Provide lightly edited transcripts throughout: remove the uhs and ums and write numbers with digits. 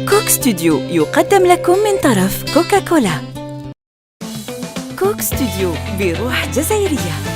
كوك ستوديو يقدم لكم من طرف كوكاكولا. كوك ستوديو بروح جزائرية.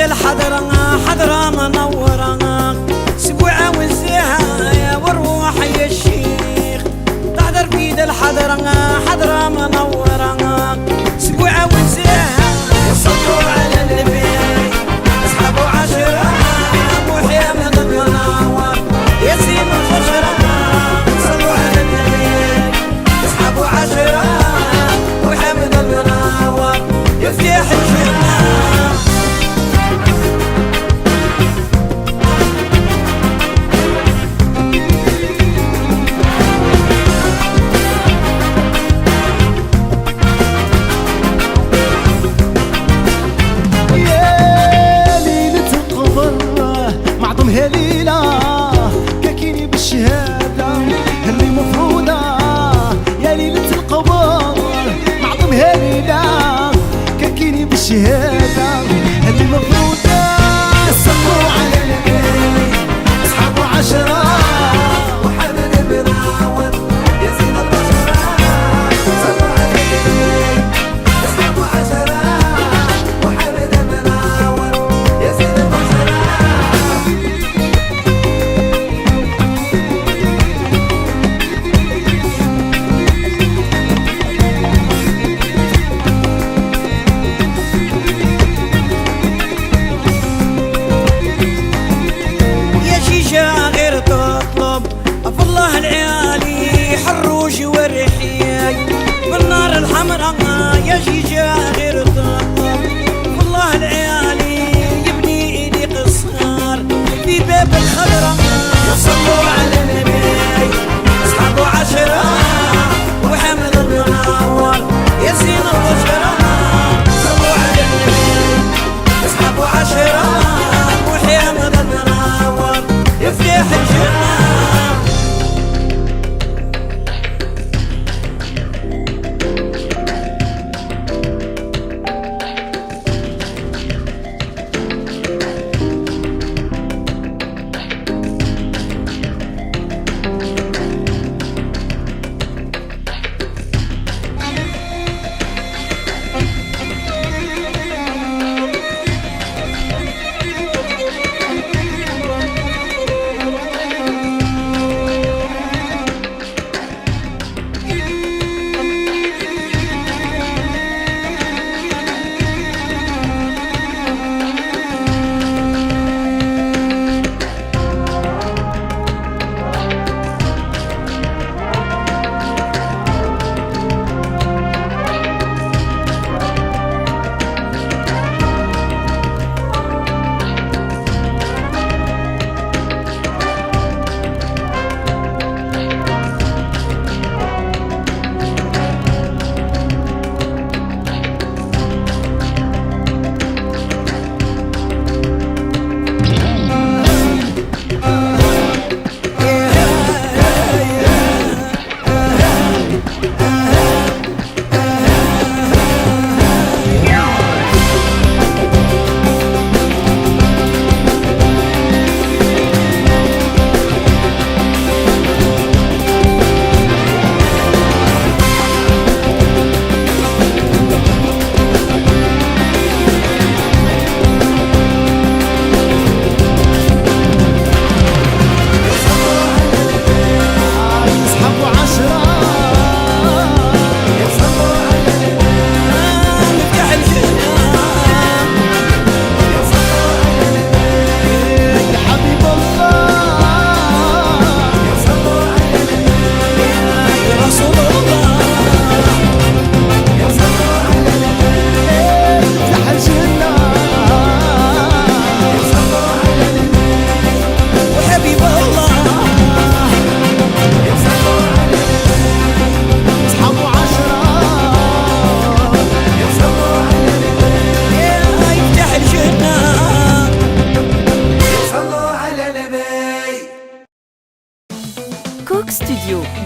الحضرة حضرة منورة سبوعة وزيها يا وروح يا الشيخ تحضر بيد الحضرة حضرة منورة سبوعة وزيها صلوا على النبي اصحابوا عشرة محمد المنور يا زين الفجرة صلوا على النبي اصحابوا عشرة محمد المنور يفتح الجنة. يا ليلى كاكيني بالشهادة اللي مفروضة يا ليلة القمر معظمها ليلى كاكيني بالشهادة اللي مفروضة صلوا على النبي أصحابه عشرة وحمد المنور يا زين البشرة صلوا على النبي أصحابه عشرة وحمد المنور يا زين البشرة. غير تطلب الله العالي حروج ورحياي بالنار الحمراء يا جيجا غير تطلب الله العالي يبني إيدي قصار في باب الخضراء صلوا على النبي أصحابه عشرة وحمد المنور يا زين البشرة صلوا على النبي أصحابه عشرة وحمد المنور يفتح الجنة.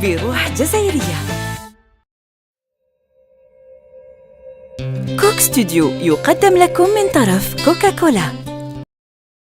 بروح جزائرية. كوك ستوديو يقدم لكم من طرف كوكاكولا.